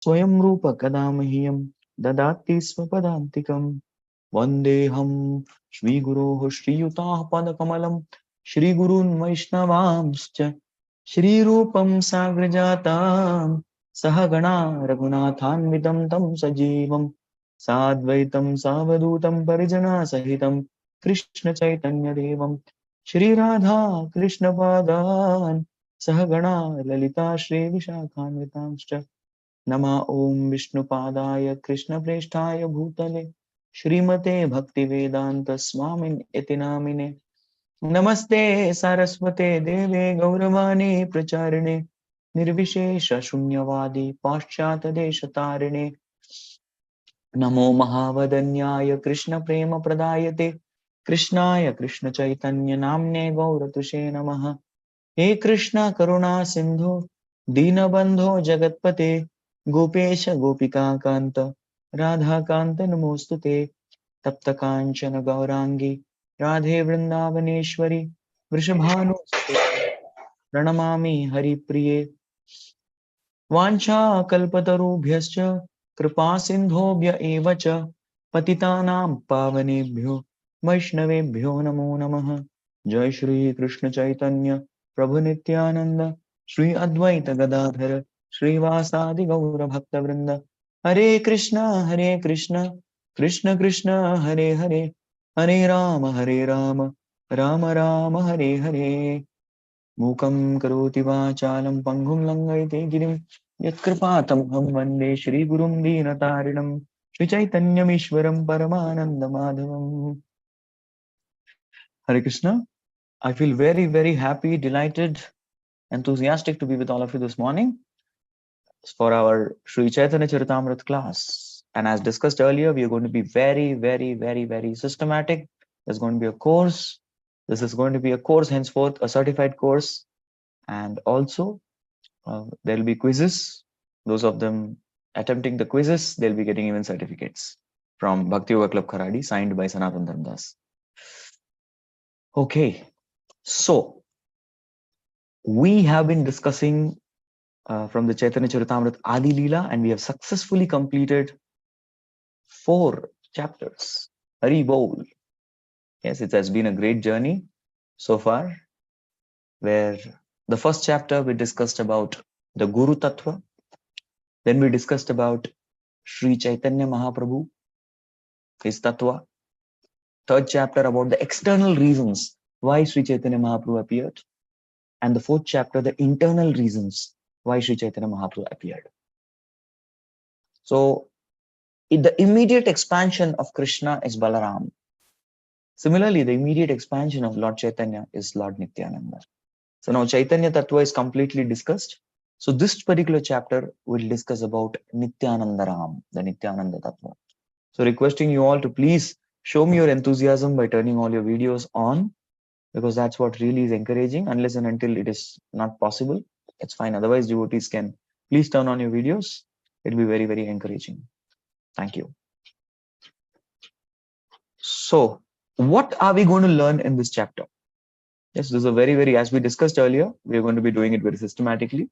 स्वयं रूप कदा मह्यं ददाति स्वपदान्तिकम् वन्देऽहं श्रीगुरोः श्रीयुताः पदकमलं श्रीगुरून् वैष्णवांश्च श्रीरूपं साग्रजातां सहगणा रघुनाथान्वितं तं सजीवं साद्वैतं सावधूतं परिजनसहितं कृष्णचैतन्यदेवं श्रीराधा कृष्णपादान् सहगणा ललिता श्रीविशाखान्वितांश्च नमः ॐ विष्णुपादाय कृष्णप्रेष्ठाय भूतले श्रीमते भक्तिवेदांत स्वामिन् इति नामिने नमस्ते सरस्वते देवे गौरवाणी प्रचारिणे निर्विशेष शून्यवादी पाश्चात्य देशतारिणे नमो महावदन्याय कृष्ण प्रेम प्रदायते कृष्णाय कृष्ण चैतन्य नाम्ने गौरतुषे नमः हे कृष्ण करुणा सिंधु दीनबंधो जगत्पते गोपेश गोपिका कांत राधा कांत नमोस्तुते तप्त कांचन गौरांगी राधे वृंदावनेश्वरी वृषभानुसुते प्रणमामि हरिप्रिये वाञ्छाकल्पतरुभ्यश्च कृपा सिन्धोभ्य एव च पतितानां पावनेभ्यो वैष्णवेभ्यो नमो नमः जय श्री कृष्ण चैतन्य प्रभु नित्यानंद श्री अद्वैत गदाधर श्रीवासादि गौर भक्तवृंद हरे कृष्ण कृष्ण कृष्ण हरे हरे हरे राम राम राम हरे हरे मूकं करोति वाचालं पङ्गुं लङ्घयति गिरिं यत्कृपातमहं वन्दे श्रीगुरुं दीनतारिणं श्रीचैतन्यमीश्वरं परमानन्दमाधवम् Hare Krishna. I feel very, very happy, delighted, enthusiastic to be with all of you this morning for our Sri Chaitanya Charitamrita class. And as discussed earlier, we are going to be very, very, very, very systematic. There's going to be a course. This is going to be a course henceforth, a certified course. And also, there will be quizzes. Those of them attempting the quizzes, they'll be getting even certificates from Bhakti Yoga Club Kharadi, signed by Sanatan Dharmdas. Okay, so we have been discussing from the Chaitanya Charitamrita Adi Lila, and we have successfully completed 4 chapters. Hari Bol. Yes, it has been a great journey so far, where the first chapter we discussed about the Guru Tattva, then we discussed about Sri Chaitanya Mahaprabhu, his Tattva. Third chapter about the external reasons why Sri Chaitanya Mahaprabhu appeared. And the fourth chapter, the internal reasons why Sri Chaitanya Mahaprabhu appeared. So, the immediate expansion of Krishna is Balaram. Similarly, the immediate expansion of Lord Chaitanya is Lord Nityananda. So now Chaitanya Tattva is completely discussed. So this particular chapter will discuss about Nityananda Ram, the Nityananda Tattva. So requesting you all to please show me your enthusiasm by turning all your videos on, because that's what really is encouraging. Unless and until it is not possible, it's fine. Otherwise, devotees can please turn on your videos. It'll be very, very encouraging. Thank you. So what are we going to learn in this chapter? Yes, this is a very, very, as we discussed earlier, we are going to be doing it very systematically.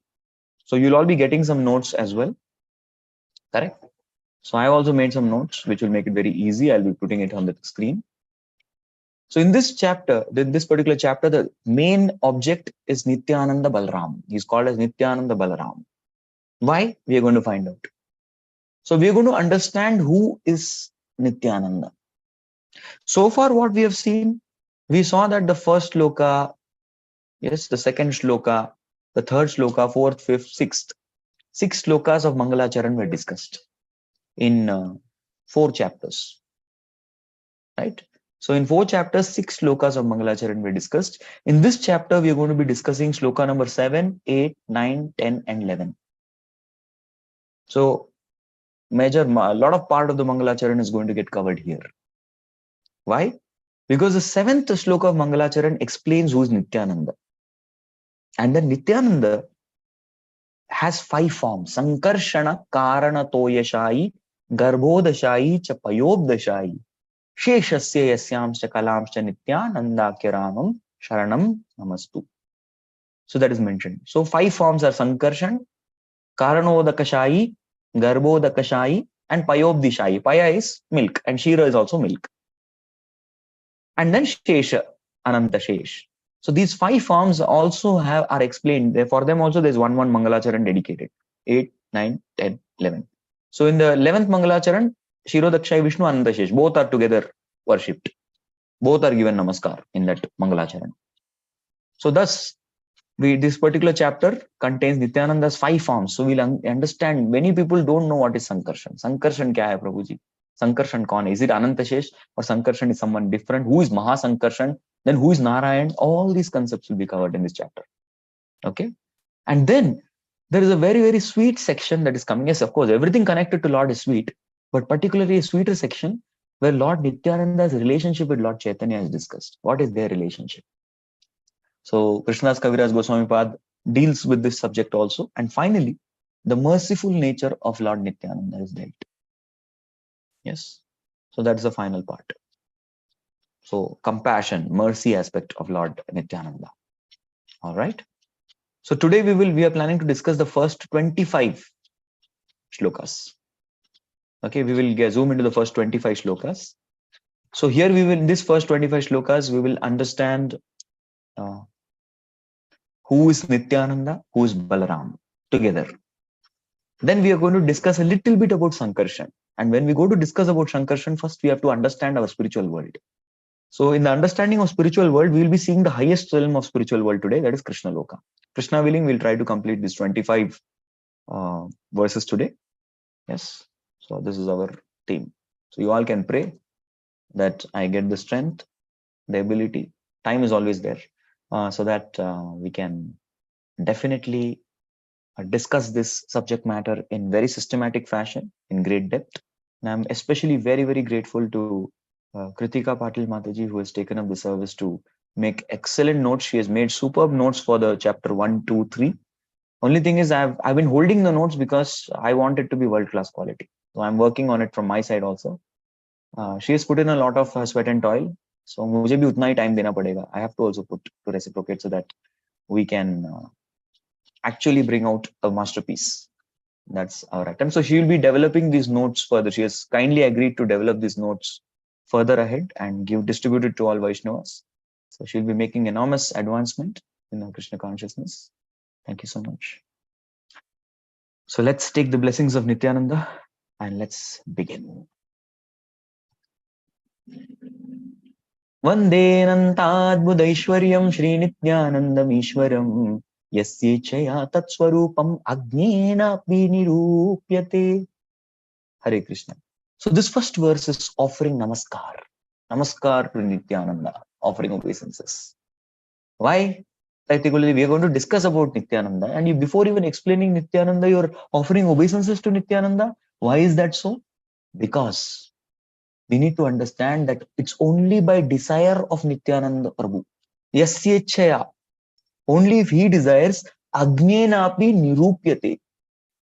So you'll all be getting some notes as well. Correct? So I also made some notes, which will make it very easy. I'll be putting it on the screen. So in this chapter, in this particular chapter, the main object is Nityananda Balaram. He's called as Nityananda Balaram. Why? We are going to find out. So we are going to understand who is Nityananda. So far, what we have seen, we saw that the first shloka, yes, the second shloka, the third shloka, fourth, fifth, sixth, 6 shlokas of Mangalacharan were discussed in 4 chapters, right? So in 4 chapters, 6 shlokas of Mangalacharan were discussed. In this chapter, we are going to be discussing shloka number 7, 8, 9, 10, and 11. So a lot of part of the Mangalacharan is going to get covered here. Why? Because the 7th shloka of Mangalacharan explains who is Nityananda. And then Nityananda has 5 forms. Sankarshana, Karana, Toyashayi, Garbhodashayi, Chapayobdashayi, Sheshasya Yasyamscha Kalamscha Nityanandakya Ramam Sharanam Namastu. So that is mentioned. So 5 forms are Sankarshan, Karanodakashayi, Garbhodakashayi, and Payobdishayi. Paya is milk, and Shira is also milk. And then Shesha, Ananta Shesh. So these 5 forms also are explained. For them also there's one Mangalacharan dedicated. 8, 9, 10, 11. So in the 11th Mangalacharan, Shirodakshay Vishnu, Ananta Shesh, both are together worshipped. Both are given namaskar in that Mangalacharan. So thus, this particular chapter contains Nityananda's 5 forms. So we'll understand, many people don't know what is Sankarshan. Sankarshan kya hai, Prabhuji? Sankarshan kaun hai? Is it Anantashesh, or Sankarshan is someone different? Who is Mahasankarshan? Then who is Narayan? All these concepts will be covered in this chapter. Okay. And then there is a very, very sweet section that is coming. Yes, of course, everything connected to Lord is sweet, but particularly a sweeter section where Lord Nityananda's relationship with Lord Chaitanya is discussed. What is their relationship? So Krishnadas Kaviraj Goswami Pad deals with this subject also. And finally, the merciful nature of Lord Nityananda is dealt. Yes. So that's the final part. So compassion, mercy aspect of Lord Nityananda. All right. So today we are planning to discuss the first 25 shlokas. Okay, we will zoom into the first 25 shlokas. So here we will, in this first 25 shlokas, we will understand who is Nityananda, who is Balaram together. Then we are going to discuss a little bit about Sankarshan. And when we go to discuss about Sankarshan, first we have to understand our spiritual world. So in the understanding of spiritual world, we will be seeing the highest realm of spiritual world today, that is Krishna Loka. Krishna willing, we'll try to complete this 25 verses today. Yes. So this is our theme. So you all can pray that I get the strength, the ability. Time is always there, so that we can definitely discuss this subject matter in very systematic fashion, in great depth. And I'm especially very, very grateful to Kritika Patil Mataji, who has taken up the service to make excellent notes. She has made superb notes for the chapter 1, 2, 3. Only thing is I've been holding the notes because I want it to be world-class quality. So I'm working on it from my side also. She has put in a lot of sweat and toil. So मुझे भी उतना ही time देना पड़ेगा. I have to also put to reciprocate so that we can actually bring out a masterpiece. That's our attempt. So she will be developing these notes further. She has kindly agreed to develop these notes further ahead and distribute it to all Vaishnavas. So she'll be making enormous advancement in our Krishna consciousness. Thank you so much. So let's take the blessings of Nityananda and let's begin. Vandenantadbudaishwaryam Shri Nityanandam Ishwaram Yasyechaya Tatswarupam Agnena Vinirupyate. Hare Krishna. So this first verse is offering namaskar. Namaskar to Nityananda, offering obeisances. Why? Particularly, we are going to discuss about Nityananda, and before even explaining Nityananda, you're offering obeisances to Nityananda. Why is that so? Because we need to understand that it's only by desire of Nityananda Prabhu. Yasyechaya. Only if he desires, Agnenapi Nirupyate.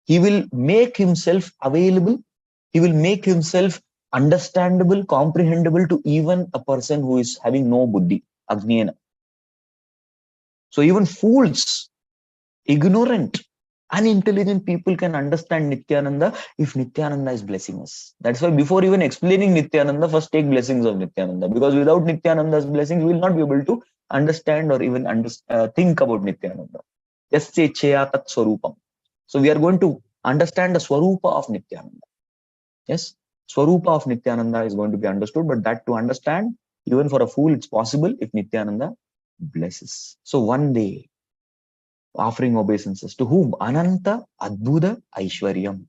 He will make himself available. He will make himself understandable, comprehensible to even a person who is having no buddhi. Agnena. So even fools, ignorant, unintelligent people can understand Nityananda if Nityananda is blessing us. That's why before even explaining Nityananda, first take blessings of Nityananda. Because without Nityananda's blessings, we will not be able to understand or even think about Nityananda. Yasya Chaya Tat Swarupam. So we are going to understand the Swarupa of Nityananda. Yes, Swarupa of Nityananda is going to be understood, but that to understand, even for a fool, it's possible if Nityananda blesses. So one day, offering obeisances to whom? Ananta Adbhuta Aishwaryam.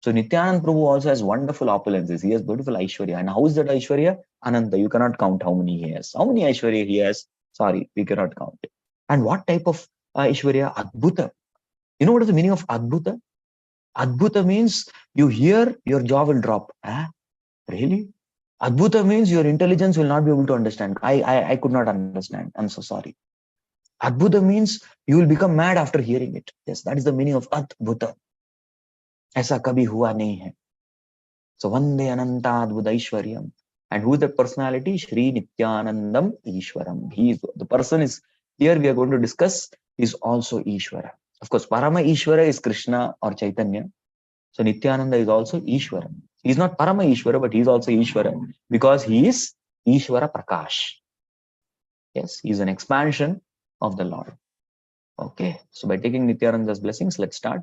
So Nityananda Prabhu also has wonderful opulences. He has beautiful Aishwarya. And how is that Aishwarya? Ananta. You cannot count how many he has. How many Aishwarya he has? Sorry, we cannot count. And what type of Aishwarya? Adbhuta. You know what is the meaning of Adbhuta? Adbhuta means you hear, your jaw will drop. Huh? Really? Adbhuta means your intelligence will not be able to understand. I could not understand. I'm so sorry. Adbhuta means you will become mad after hearing it. Yes, that is the meaning of Adbhuta. Aisa kabhi hua nahi hai. So Vande Ananta Adbhuta Ishwaryam. And who is that personality? Shri Nityanandam Ishwaram. He is the person is here we are going to discuss is also Ishwara. Of course, Parama Ishwara is Krishna or Chaitanya. So Nityananda is also Ishvara. He's not Parama Ishvara, but he's also Ishvara because he is Ishvara Prakash. Yes, he's an expansion of the Lord. Okay, so by taking Nityananda's blessings, let's start.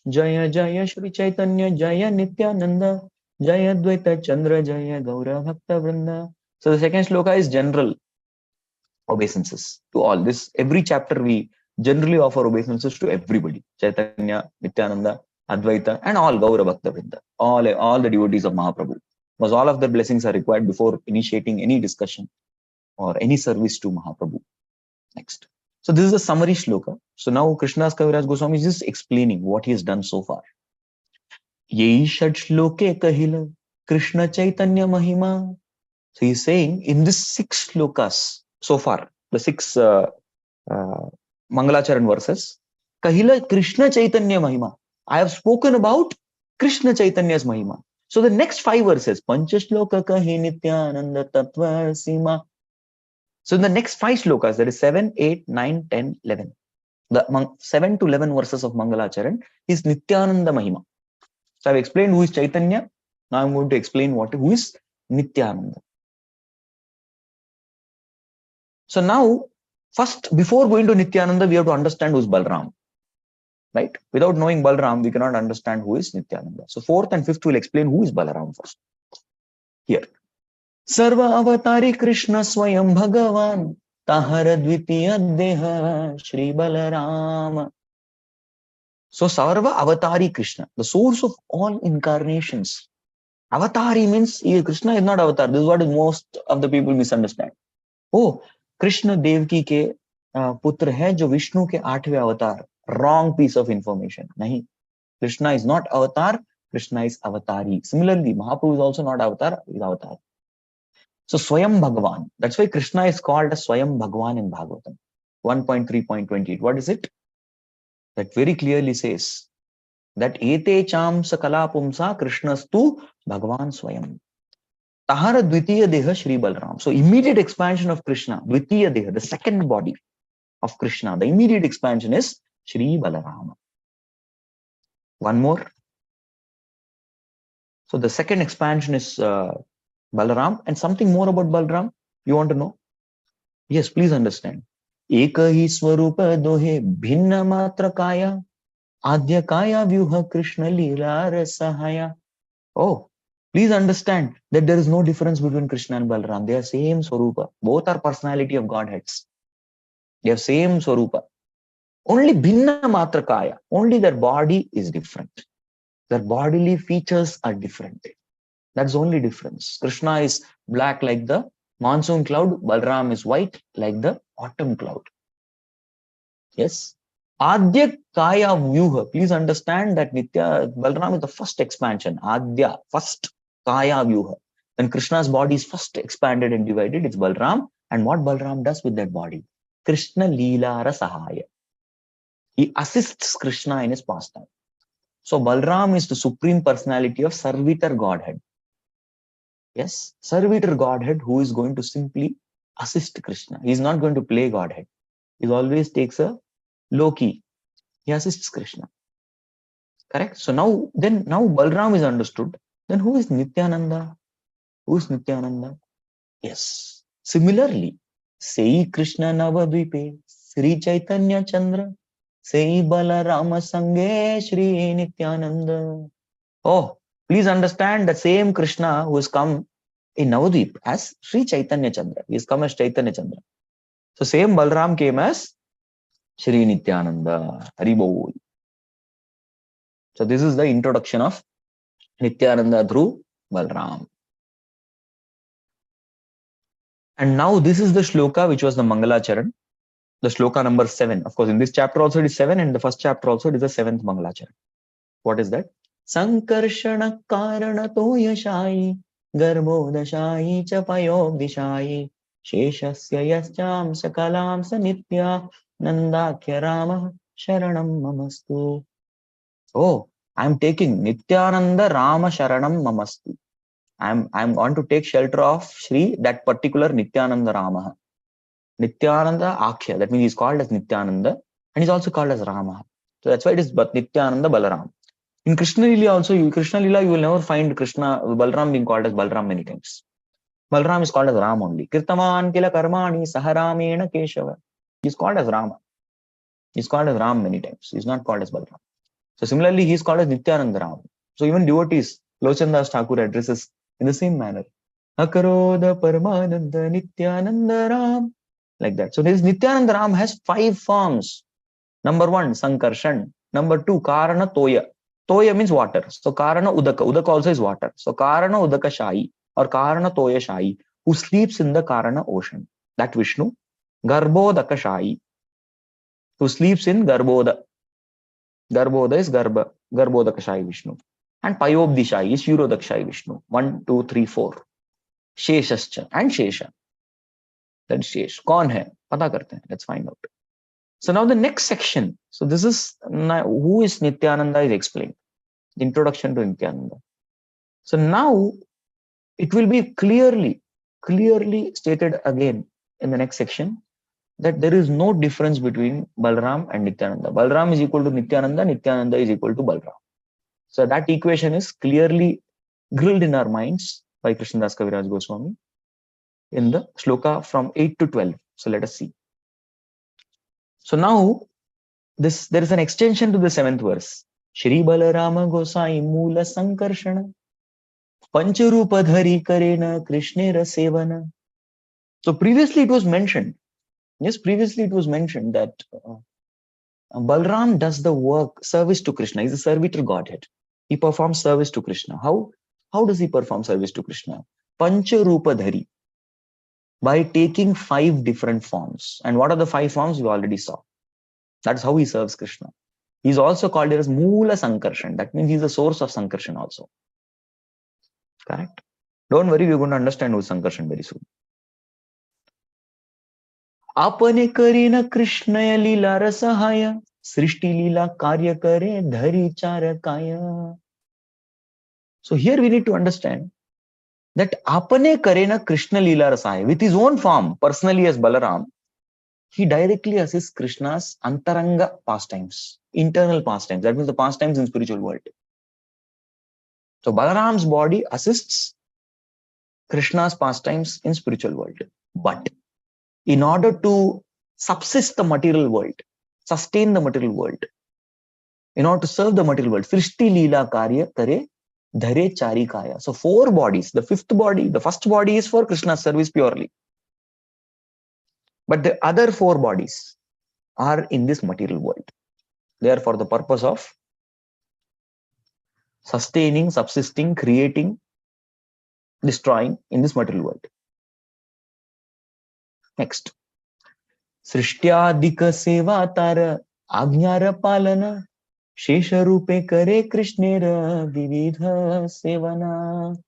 Jaya Jaya Shri Chaitanya Jaya Nityananda Jaya Dvaita Chandra Jaya Gaura Bhakta Vrinda. So the second sloka is general obeisances to all. This every chapter we generally offer obeisances to everybody. Chaitanya, Nityananda, Advaita, and all Gaura Bhakta Vrinda. All the devotees of Mahaprabhu. Because all of their blessings are required before initiating any discussion or any service to Mahaprabhu. Next. So this is a summary shloka. So now Krishnadas Kaviraj Goswami is just explaining what he has done so far. Yei shad shloke kahila Krishna Chaitanya Mahima. So he's saying in this 6 shlokas so far, the 6 Mangalacharan verses, kahila Krishna Chaitanya Mahima. I have spoken about Krishna Chaitanya's Mahima. So the next 5 verses, Pancha shloka kahi Nityananda Tattva Sima. So in the next 5 shlokas, that is 7, 8, 9, 10, 11. The 7 to 11 verses of Mangalacharan is Nityananda Mahima. So I've explained who is Chaitanya. Now I'm going to explain who is Nityananda. So now, first, before going to Nityananda, we have to understand who is Balram. Right? Without knowing Balram, we cannot understand who is Nityananda. So 4th and 5th will explain who is Balaram first. Here. Sarva avatari Krishna Swayam Bhagavan Tahara Dvitiya Deha Shri Balaram. So Sarva Avatari Krishna, the source of all incarnations. Avatari means Krishna is not avatar. This is what most of the people misunderstand. Oh, Krishna Devki ke putra hai jo Vishnu ke 8वें avatar. Wrong piece of information. Nahi. Krishna is not avatar. Krishna is avatari. Similarly, Mahaprabhu is also not avatar. He is avatar. So Swayam Bhagavan. That's why Krishna is called as Swayam Bhagavan in Bhagavatam. 1.3.28. What is it? That very clearly says that ete cham sakala pumsa Krishnastu Bhagavan Swayam. Tahara Dvitiya Deha Shri Balaram. So immediate expansion of Krishna, Dvitiya Deha, the second body of Krishna, the immediate expansion is Shri Balaram. One more. So the second expansion is Balaram, and something more about Balaram. You want to know? Yes, please understand. Eka hi swarupa dohe bhinna matra kaya adya kaya vyuha Krishna Lila rasahaya. Oh, please understand that there is no difference between Krishna and Balaram. They are same Swarupa. Both are personality of Godheads. They have same Swarupa. Only Bhinna Matra Kaya. Only their body is different. Their bodily features are different. That's the only difference. Krishna is black like the monsoon cloud. Balaram is white like the autumn cloud. Yes. Adya Kaya Vyuha. Please understand that Balaram is the first expansion. Adya, first Kaya Vyuha. When Krishna's body is first expanded and divided, it's Balaram. And what Balaram does with that body? Krishna Lila Rasahaya. He assists Krishna in his pastime. So Balaram is the supreme personality of Servitor Godhead. Yes, Servitor Godhead who is going to simply assist Krishna. He is not going to play Godhead. He always takes a low key. He assists Krishna. Correct? So now Balram is understood. Then who is Nityananda? Who is Nityananda? Yes. Similarly, Sei Krishna Navadvipe, Sri Chaitanya Chandra, Sei Balarama Sange, Sri Nityananda. Oh, please understand the same Krishna who has come in Navadvip as Sri Chaitanya Chandra. He has come as Chaitanya Chandra. So same Balram came as Sri Nityananda. Haribol. So this is the introduction of Nityananda through Balram. And now this is the shloka which was the Mangalacharan, the shloka number 7. Of course, in this chapter also it is 7, and the first chapter also it is the 7th Mangalacharan. What is that? Sankarshana karana toyashai garbhodashai chapayo dishai sheshasya yascham sakalam sanitya nandakya rama sharanam mamastu. Oh, I'm taking Nityananda Rama Sharanam Mamastu. I'm going to take shelter of Shri, that particular Nityananda Rama. Nityananda Akhya. That means he's called as Nityananda and he's also called as Rama. So that's why it is but Nityananda Balaram. In Krishna Lila also, Krishna Lila, you will never find Balram being called as Balram many times. Balram is called as Ram only. Kirtaman kila karmani saharamena Keshava. He is called as Rama. He is called as Ram many times. He is not called as Balram. So similarly, he is called as Nityananda Ram. So even devotees, Lochandas Thakur addresses in the same manner. Akaroda Paramananda Nityananda Ram. Like that. So this Nityananda Ram has 5 forms. Number 1, Sankarshan. Number 2, Karana Toya. Toya means water. So Karana Udaka. Udaka also is water. So Karana Udaka Shai or Karana Toya Shai, who sleeps in the Karana ocean. That Vishnu. Garbhodaka Shai, who sleeps in Garbhoda. Garbhoda is Garbhodaka Shai Vishnu. And Payobdi Shai is Yurodak Shai Vishnu. 1, 2, 3, 4. Sheshascha and Shesha. That is Shesh. Kaun hai? Pata karte hain. Let's find out. So now the next section. So this is who is Nityananda is explained. The introduction to Nityananda. So now it will be clearly stated again in the next section that there is no difference between Balram and Nityananda. Balram is equal to Nityananda, Nityananda is equal to Balram. So that equation is clearly grilled in our minds by Krishnadas Kaviraj Goswami in the shloka from 8 to 12. So let us see. So now there is an extension to the 7th verse. Shri Balarama Gosai Mula Sankarshana Pancharupa Dhari Karena Krishnera Sevana. So previously it was mentioned. Yes, previously it was mentioned that Balram does the work, service to Krishna. He's a servitor Godhead. He performs service to Krishna. How does he perform service to Krishna? Pancharupa Dhari. By taking 5 different forms. And what are the 5 forms? We already saw. That's how he serves Krishna. He's also called as Moola Sankarshan. That means he's the source of Sankarshan also. Correct? Don't worry, we're going to understand who's Sankarshan very soon. Apane karena Krishnaya Lila Rasahaya Srishti Lila Karya Kare Dhari Charakaya. So here we need to understand that Apane Karena Krishna Lila Rasahaya, with his own form, personally as Balaram, he directly assists Krishna's antaranga pastimes, internal pastimes. That means the pastimes in spiritual world. So Balaram's body assists Krishna's pastimes in spiritual world. But in order to subsist the material world, sustain the material world, in order to serve the material world, Srishti Lila Karya Kare Dhare Charikaya. So 4 bodies. The 5th body, the first body is for Krishna's service purely. But the other 4 bodies are in this material world. They are for the purpose of sustaining, subsisting, creating, destroying in this material world. Next. Srishtya Seva Tara Agnyara Palana Shesha Rupe Kare Krishnera Vividha Sevana.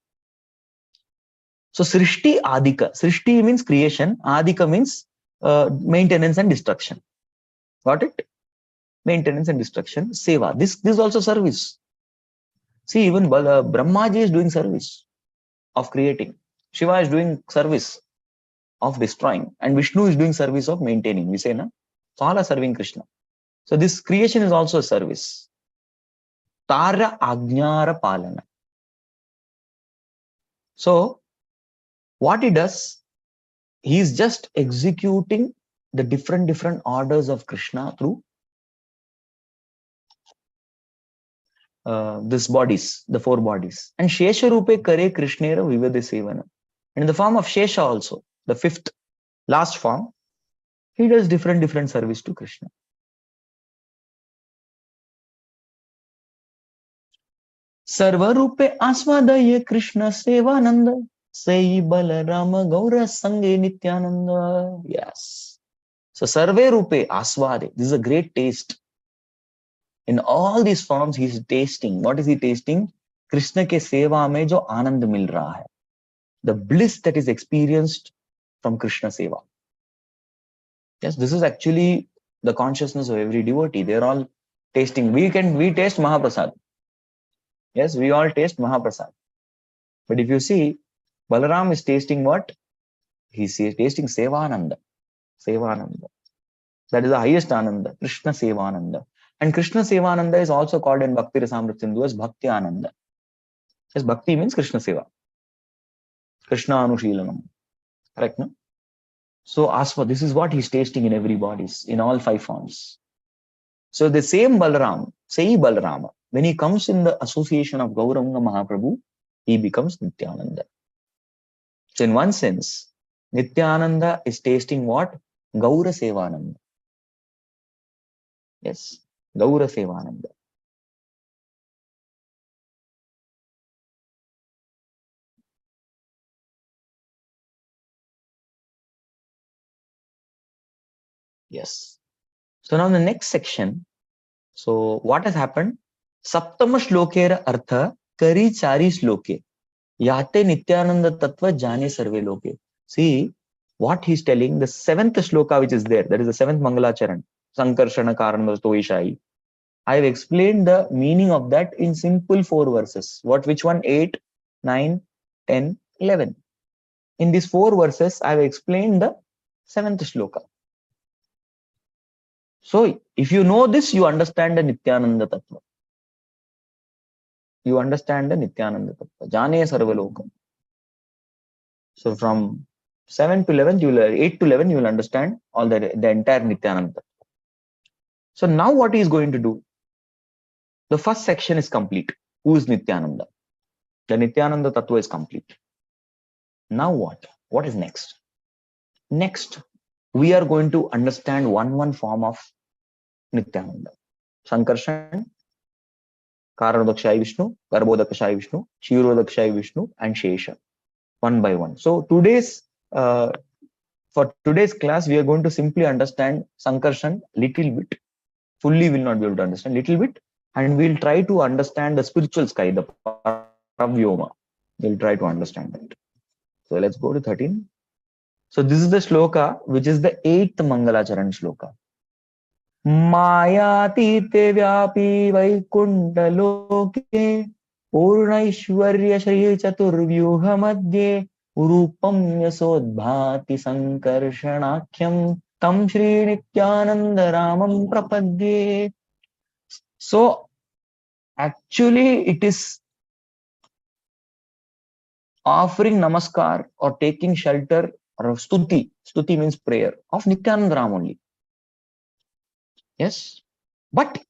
So Srishti Adika. Srishti means creation. Adika means maintenance and destruction. Got it? Maintenance and destruction. Seva. This is also service. See, even Brahmaji is doing service of creating. Shiva is doing service of destroying. And Vishnu is doing service of maintaining. We say, na? So all are serving Krishna. So this creation is also a service. Tara Agnyara Palana. So what he does, he is just executing the different orders of Krishna through these bodies, the 4 bodies. And Shesha Rupe Kare Krishnera Vivade Sevana. And in the form of Shesha also, the 5th, last form, he does different service to Krishna. Sarva Rupe Asvadaye Krishna Sevananda Sai Balarama Gaura Sange Nityananda. Yes. So Sarve Rupe Asvade. This is a great taste. In all these forms, he is tasting. What is he tasting? Krishna ke seva mein jo anand mil raha hai. The bliss that is experienced from Krishna seva. Yes, this is actually the consciousness of every devotee. They're all tasting. We taste Mahaprasad. Yes, we all taste Mahaprasad. But if you see, Balaram is tasting what? He's tasting Sevananda. Sevananda. That is the highest Ananda, Krishna Sevananda. And Krishna Sevananda is also called in Bhakti Rasamrita Sindhu as Bhakti Ananda. Yes, Bhakti means Krishna Seva. Krishna Anushilanam. Correct, no? So ask for this is what he's tasting in every body, in all five forms. So the same Balaram, say Balarama, when he comes in the association of Gauranga Mahaprabhu, he becomes Nityananda. So in one sense, Nityananda is tasting what? Gaura Sevananda. Yes, Gaura Sevananda. Yes. So now the next section. So what has happened? Saptama Shlokera Artha Kari Chari Shloke. Yate Nityananda Tattva Jane Sarve Loke. See what he's telling, the seventh shloka which is there, that is the seventh Mangalacharan, Sankarshana Karana Toishai. I have explained the meaning of that in simple 4 verses. Which one? 8, 9, 10, 11. In these 4 verses, I have explained the seventh shloka. So if you know this, you understand the Nityananda Tattva. You understand the Nityananda Tattva. Jane Sarvalokam. So from 7 to 11, 8 to 11, you will understand all the entire Nityananda. So now what he is going to do? The first section is complete. Who is Nityananda? The Nityananda Tattva is complete. Now what? What is next? Next, we are going to understand one form of Nityananda. Sankarshan, Karanodakshai Vishnu, Garbhodakshai Vishnu, Kshirodakshai Vishnu, and Shesha. One by one. So for today's class, we are going to simply understand Sankarshan little bit. Fully will not be able to understand little bit, and we'll try to understand the spiritual sky, the Paravyoma. We'll try to understand that. So let's go to 13. So this is the shloka, which is the 8th Mangalacharan shloka. मायातीते व्यापी वैकुण्ठलोके पूर्णैश्वर्य श्री चतुर्व्यूह मध्ये रूपं यशोद्भाति संकर्षणाख्यं तं श्री नित्यानंद रामं प्रपद्ये. So actually it is offering namaskar or taking shelter or stuti. Stuti means prayer of Nityananda Ram only. Yes, but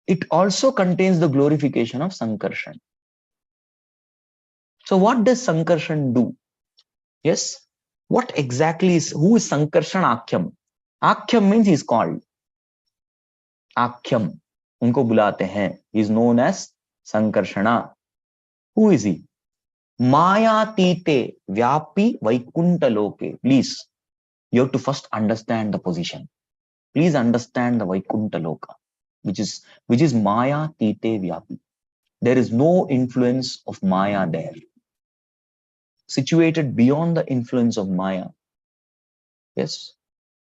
it also contains the glorification of Sankarshan. So what does Sankarshan do? Yes, what exactly is, who is Sankarshan Akhyam? Akhyam means he is called. Akhyam, unko bulate hain. He is known as Sankarshana. Who is he? Maya Tite Vyapi Vaikunta Loke. Please, you have to first understand the position. Please understand the Vaikunta Loka, which is Maya Tite Vyapi. There is no influence of Maya there. Situated beyond the influence of Maya. Yes.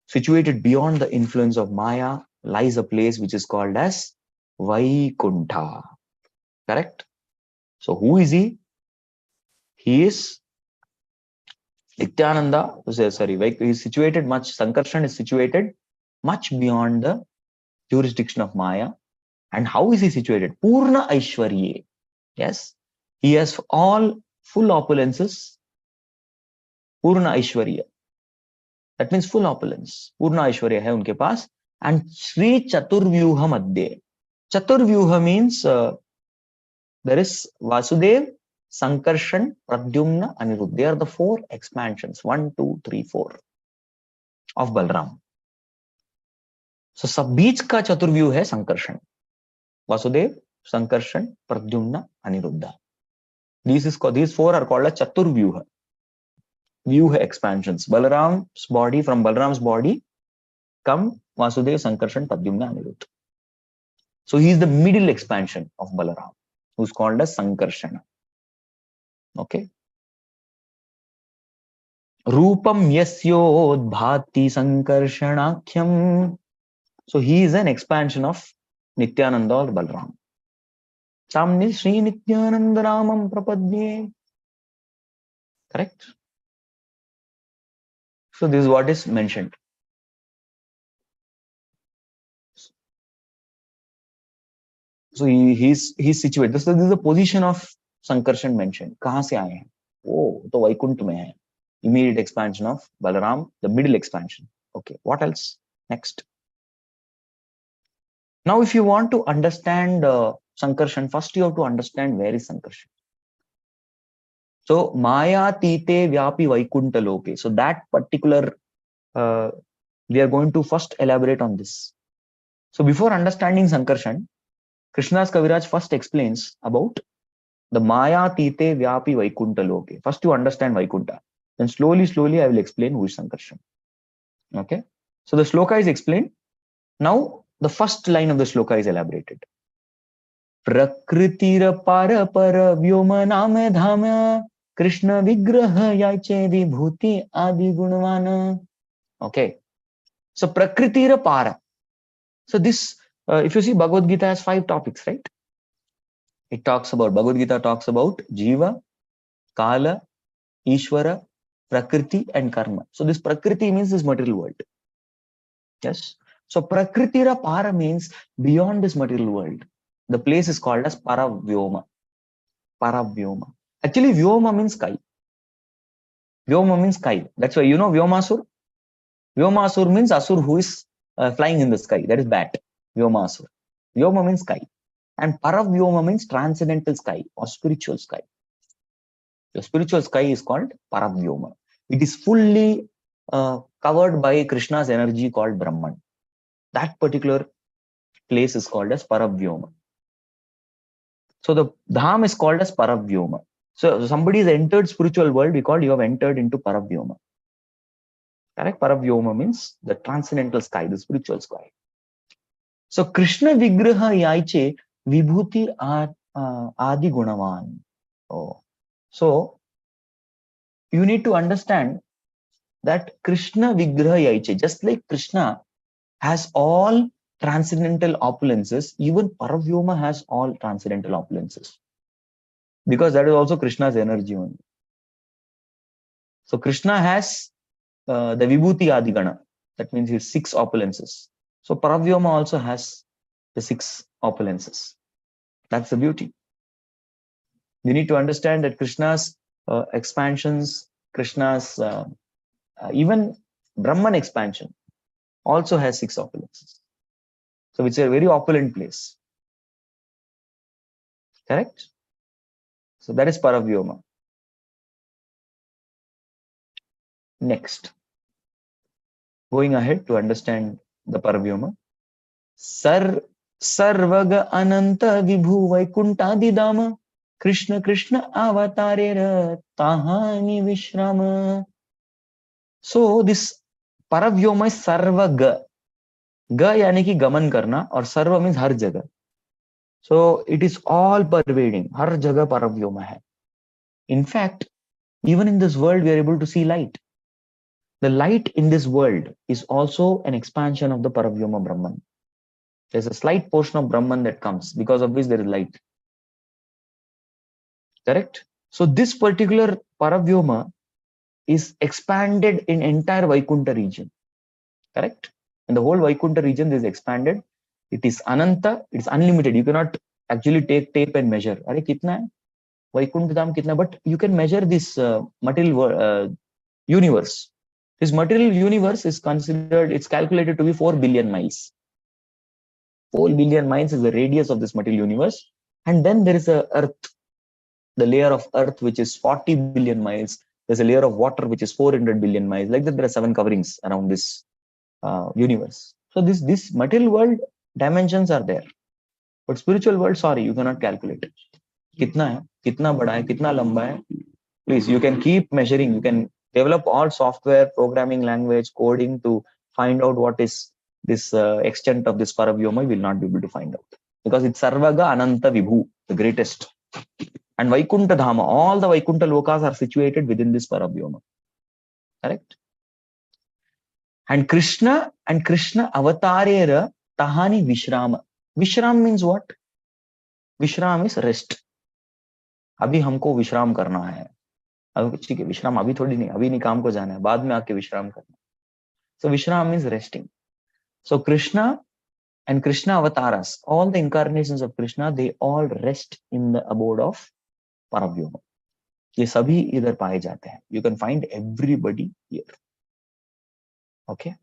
Situated beyond the influence of Maya lies a place which is called as Vaikuntha. Correct? So who is he? He is Nityananda. Sorry, he is situated much, Sankarshan is situated much beyond the jurisdiction of Maya. And how is he situated? Purna Aishwarye. Yes. He has all full opulences. Purna Aishwarya. That means full opulence. Purna Aishwarya hai unke paas. And Sri Chaturvyuha Madhye. Chaturvyuha means there is Vasudev, Sankarshan, Pradyumna, Anirudh. They are the 4 expansions. 1, 2, 3, 4 of Balram. So sab beech ka Chaturvyuh hai Sankarshan. Vasudev, Sankarshan, Pradyumna, Aniruddha. These 4 are called as Chaturvyuha. Vyuha expansions. Balaram's body, from Balaram's body come Vasudev, Sankarshan, Pradyumna, Aniruddha. So he is the middle expansion of Balaram, who's called as Sankarshana. Okay. Rupam yasyodbhati sankarshanakhyam. So he is an expansion of Nityananda or Balaram. Samne Sri Nityananda Ramam Prapadye. Correct? So this is what is mentioned. So he's situated. This is the position of Sankarshan mentioned. कहाँ से आए हैं? Oh, तो वैकुंठ में है. Immediate expansion of Balaram, the middle expansion. Okay, what else? Next. Now, if you want to understand Sankarshan, first you have to understand where is Sankarshan. So, Maya Tite Vyapi Vaikunta Loke. So, that particular, we are going to first elaborate on this. So, before understanding Sankarshan, Krishna's Kaviraj first explains about the Maya Tite Vyapi Vaikunta Loke. First, you understand Vaikunta. Then, slowly, I will explain who is Sankarshan. Okay. So, the shloka is explained. Now, the first line of the shloka is elaborated. Prakritira para para vyoma nama dhama Krishna vigraha yache vibhuti adi gunavana. Okay. So Prakritira para. So this, if you see, Bhagavad Gita has 5 topics, right? It talks about, Bhagavad Gita talks about Jiva, Kala, Ishvara, Prakriti and Karma. So this Prakriti means this material world. Yes. So Prakritira para means beyond this material world. The place is called as Paravyoma. Paravyoma. Actually, Vyoma means sky. Vyoma means sky. That's why, you know, Vyomasur? Vyomasur means Asur who is flying in the sky. That is bat. Vyomasur. Vyoma means sky. And Paravyoma means transcendental sky or spiritual sky. The spiritual sky is called Paravyoma. It is fully covered by Krishna's energy called Brahman. That particular place is called as Paravyoma. So the Dham is called as Paravyoma. So somebody has entered spiritual world, we call you have entered into Paravyoma. Correct? Paravyoma means the transcendental sky, the spiritual sky. So Krishna Vigraha Yaiche Vibhuti Adi Gunavan. Oh. So you need to understand that Krishna Vigraha Yaiche, just like Krishna has all transcendental opulences, even Paravyoma has all transcendental opulences. Because that is also Krishna's energy only. So Krishna has the Vibhuti Adigana. That means his 6 opulences. So Paravyoma also has the 6 opulences. That's the beauty. We need to understand that Krishna's expansions, Krishna's even Brahman expansion also has 6 opulences. So it's a very opulent place. Correct? So that is Paravyoma. Next. Going ahead to understand the Paravyoma. Sarvaga Ananta Vibhu Vaikuntadidama Krishna Krishna Avatarera Tahani Vishrama. So this Paravyoma is Sarvaga. Ga yani ki gaman karna, or Sarva means har jagah. So it is all pervading. Har jagah Paravyoma hai. In fact, even in this world, we are able to see light. The light in this world is also an expansion of the Paravyoma Brahman. There's a slight portion of Brahman that comes, because of which there is light. Correct? So this particular Paravyoma is expanded in entire Vaikuntha region. Correct? In the whole Vaikuntha region, this is expanded. It is Ananta, it's unlimited. You cannot actually take tape and measure. Are kitna hai? Vaikuntha Dham kitna? But you can measure this material universe. This material universe is considered, it's calculated to be 4 billion miles. 4 billion miles is the radius of this material universe. And then there is a earth, the layer of earth, which is 40 billion miles. There's a layer of water, which is 400 billion miles. Like that, there are 7 coverings around this universe. So this material world dimensions are there. But spiritual world, sorry, you cannot calculate it. Kitna hai? Kitna bada hai? Kitna lamba hai? Please, you can keep measuring. You can develop all software, programming language, coding to find out what is this extent of this Paravyoma. You will not be able to find out. Because it's Sarvaga Ananta Vibhu, the greatest. And Vaikuntha Dhama, all the Vaikuntha Lokas are situated within this Paravyoma. Correct? And Krishna Avatarera Tahani Vishrama. Vishram means what? Vishram is rest. Abhi हमको विश्राम करना है. अब ठीक है, विश्राम अभी थोड़ी नहीं, अभी नहीं, काम को जाना है, बाद में आके विश्राम करना. So Vishram means resting. So Krishna And Krishna avatars, all the incarnations of Krishna, they all rest in the abode of Paravyoma. ये सभी इधर पाए जाते हैं. You can find everybody here. Okay.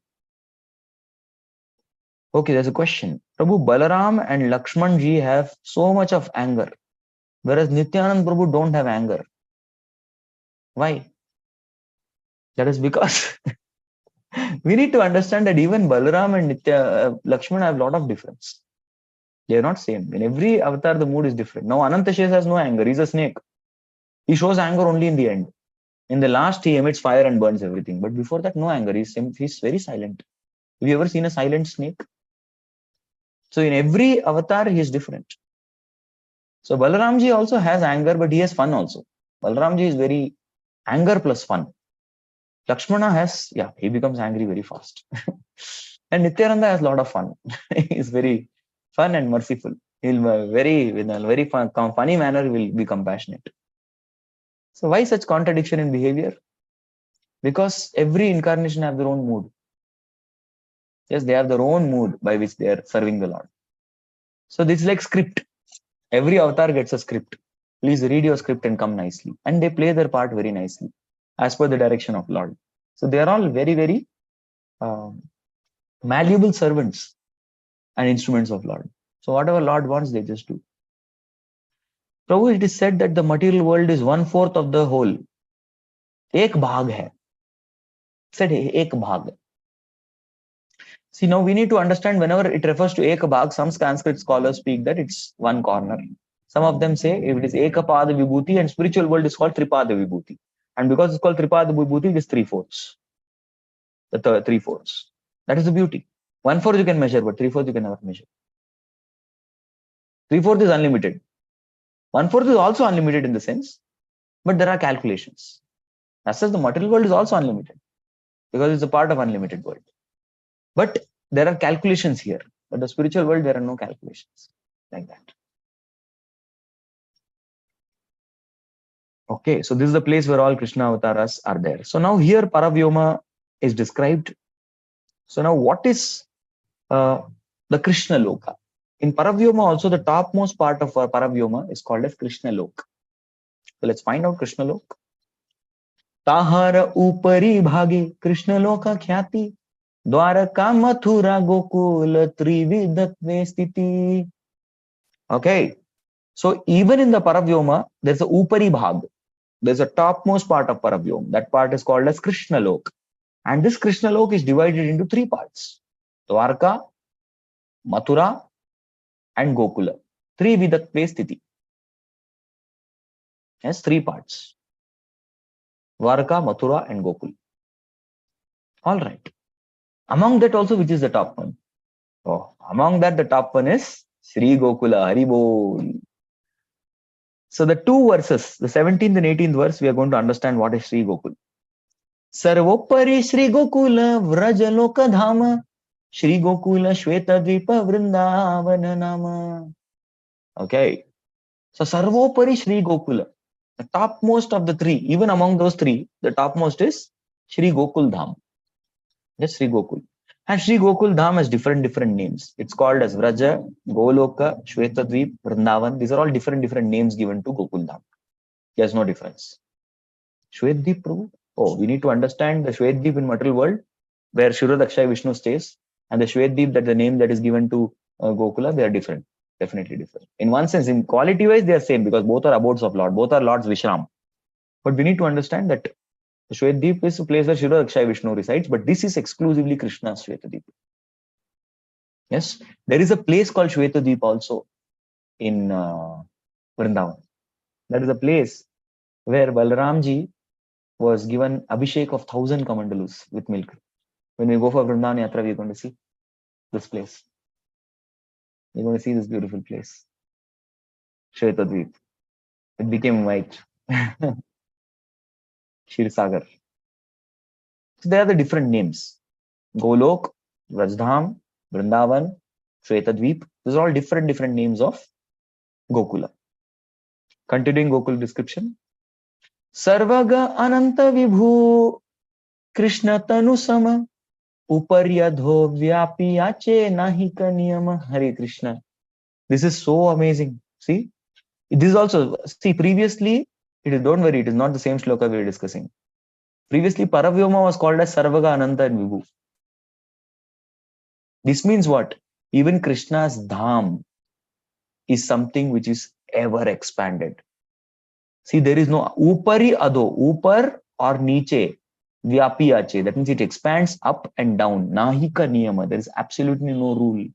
Okay, there's a question. Prabhu, Balaram and Lakshman ji have so much of anger, whereas Nityanand Prabhu don't have anger. Why? That is because we need to understand that even Balaram and Lakshman have a lot of difference. They are not same. In every avatar, the mood is different. Now, Anantashesha has no anger. He's a snake. He shows anger only in the end. In the last, he emits fire and burns everything. But before that, no anger. He's very silent. Have you ever seen a silent snake? So in every avatar, he is different. So Balaramji also has anger, but he has fun also. Balaramji is very anger plus fun. Lakshmana has, he becomes angry very fast. And Nityananda has a lot of fun. He's very fun and merciful. He'll in a very funny manner, will be compassionate. So why such contradiction in behavior? Because every incarnation have their own mood. Yes, they have their own mood by which they are serving the Lord. So this is like script. Every avatar gets a script. Please read your script and come nicely. And they play their part very nicely as per the direction of Lord. So they are all very, very malleable servants and instruments of Lord. So whatever Lord wants, they just do. Prabhu, it is said that the material world is 1/4 of the whole. Ek bhag hai. Said ek bhag. See, now we need to understand whenever it refers to ek bhag, some Sanskrit scholars speak that it's one corner. Some of them say if it is ekapada vibhuti, and spiritual world is called tripada vibhuti. And because it's called tripada vibhuti, it is 3/4. The 3/4. That is the beauty. 1/4 you can measure, but 3/4 you can never measure. 3/4 is unlimited. 1/4 is also unlimited in the sense, but there are calculations. As such, the material world is also unlimited because it's a part of unlimited world. But there are calculations here. But the spiritual world, there are no calculations like that. Okay, so this is the place where all Krishna avatars are there. So now here Paravyoma is described. So now what is the Krishna Loka? In Paravyoma also, the topmost part of Paravyoma is called as Krishna Loka. So let's find out Krishna Loka. Tahara upari bhage Krishna Loka khyati Dwaraka Mathura Gokula Trividatve Sthiti. Okay, so even in the Paravyoma, there's a upari bhag. There's a topmost part of Paravyoma. That part is called as Krishna Lok. And this Krishna Lok is divided into 3 parts. Dwarka, Mathura, and Gokula. Trividatve Sthiti. Yes, 3 parts. Dwarka, Mathura, and Gokula. All right. Among that also, which is the top one? Oh, among that, the top one is Sri Gokula, Haribol. So the 2 verses, the 17th and 18th verse, we are going to understand what is Sri Gokula. Sarvopari Sri Gokula Vrajaloka Dhama Sri Gokula Shweta Dvipa Vrindavana Nama. Okay. So Sarvopari Sri Gokula. The topmost of the 3, even among those 3, the topmost is Sri Gokul Dham. Yes, Sri Gokul. And Sri Gokul Dham has different names. It's called as Vraja, Goloka, Shwetadvip, Vrindavan. These are all different names given to Gokul Dham. There's no difference. Shwetdip Prabhu? Oh, we need to understand the Shwetdip in material world, where Shirodakshaya Vishnu stays, and the Shwetdip, that the name that is given to Gokula, they are different. Definitely different. In one sense, in quality wise, they are same because both are abodes of Lord. Both are Lord's Vishram. But we need to understand that the Shwetdip is a place where Shirodakshaya Vishnu resides, but this is exclusively Krishna's Shwetadip. Yes, there is a place called Shwetadip also in Vrindavan. That is a place where Balramji was given Abhishek of 1,000 Kamandalus with milk. When we go for Vrindavan Yatra, we are going to see this place. We're going to see this beautiful place. Shwetadip. It became white. Shirsagar. So there are the different names. Golok, Vrajdham, Vrindavan, Shwetadvip. These are all different names of Gokula. Continuing Gokul description. Sarvaga Ananta Vibhu Krishna Tanu Sama Uparyadho vyapyache nahika niyama. Hare Krishna. This is so amazing. See, this is also, see, previously, don't worry, it is not the same shloka we are discussing. Previously, Paravyoma was called as Sarvaga, Ananta and Vibhu. This means what? Even Krishna's dham is something which is ever expanded. See, there is no upari adho, upar or niche, vyapiyache. That means it expands up and down. Nahika niyama. There is absolutely no rule.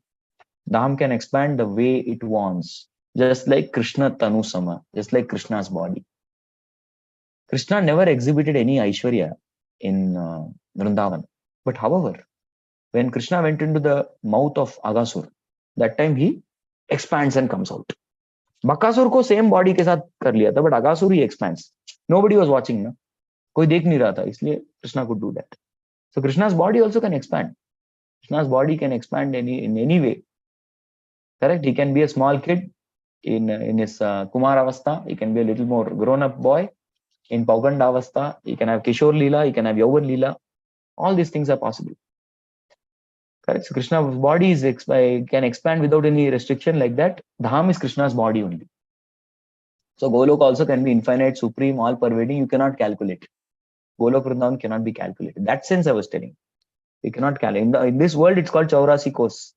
Dham can expand the way it wants. Just like Krishna Tanusama, just like Krishna's body. Krishna never exhibited any Aishwarya in Vrindavan. But however, when Krishna went into the mouth of Agasur, that time he expands and comes out. Bakasur को same body के साथ कर लिया था, but Agasur he expands. Nobody was watching, ना कोई देख नहीं रहा था, इसलिए Krishna could do that. So Krishna's body also can expand. Krishna's body can expand in any way. Correct? He can be a small kid in his Kumar Avastha. He can be a little more grown-up boy. In Pauganda Avastha, he can have Kishore Lila, he can have Yauvan Lila. All these things are possible. Correct? So Krishna's body can expand without any restriction like that. Dham is Krishna's body only. So Golok also can be infinite, supreme, all-pervading. You cannot calculate. Golok Vrindavan cannot be calculated. That sense I was telling. You cannot calculate. In this world, it's called Chaurasi Kos.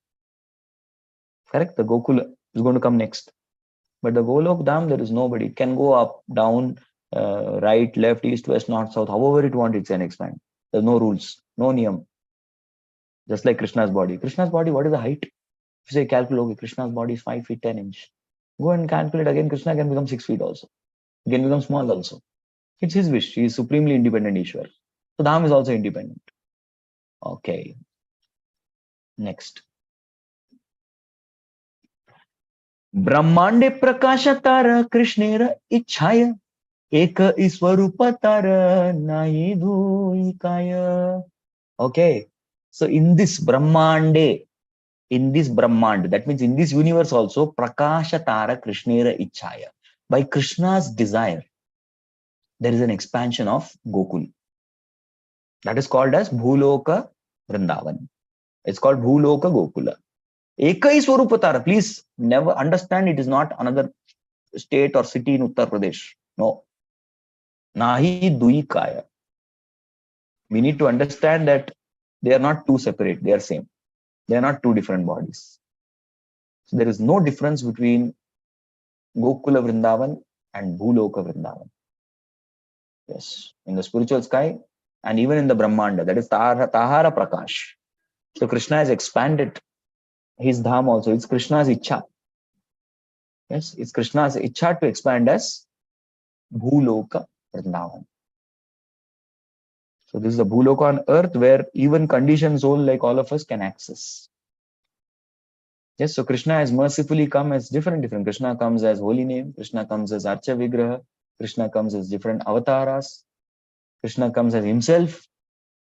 Correct? The Gokula is going to come next. But the Golok Dham, there is nobody. It can go up, down, right, left, east, west, north, south. However it wants, it can expand. There's no rules, no niyam. Just like Krishna's body. Krishna's body, what is the height? If you say calculate, okay, Krishna's body is 5 feet 10 inch. Go and calculate again. Krishna can become 6 feet also. He can become small also. It's his wish. He is supremely independent Ishwar. So Dham is also independent. Okay. Next. Brahmande prakashatara Krishnera ichhaya eka iswarupatara naidu. Okay. So in this Brahmande, that means in this universe also, Prakashatara Krishnera Ichhaya. By Krishna's desire, there is an expansion of Gokul. That is called as Bhuloka Vrindavan. It's called Bhuloka Gokula. Eka Swarupatara. Please never understand it is not another state or city in Uttar Pradesh. No. Nahi Duikaya. We need to understand that they are not two separate, they are same. They are not two different bodies. So there is no difference between Gokula Vrindavan and Bhuloka Vrindavan. Yes, in the spiritual sky and even in the Brahmanda, that is Tahara Prakash. So Krishna has expanded his dham also. It's Krishna's ichha. Yes, it's Krishna's ichha to expand as Bhuloka Vrindavan. So this is the Bhuloka on earth where even conditioned soul like all of us can access. Yes, so Krishna has mercifully come as different. Krishna comes as holy name. Krishna comes as Archa Vigraha. Krishna comes as different avatars. Krishna comes as himself.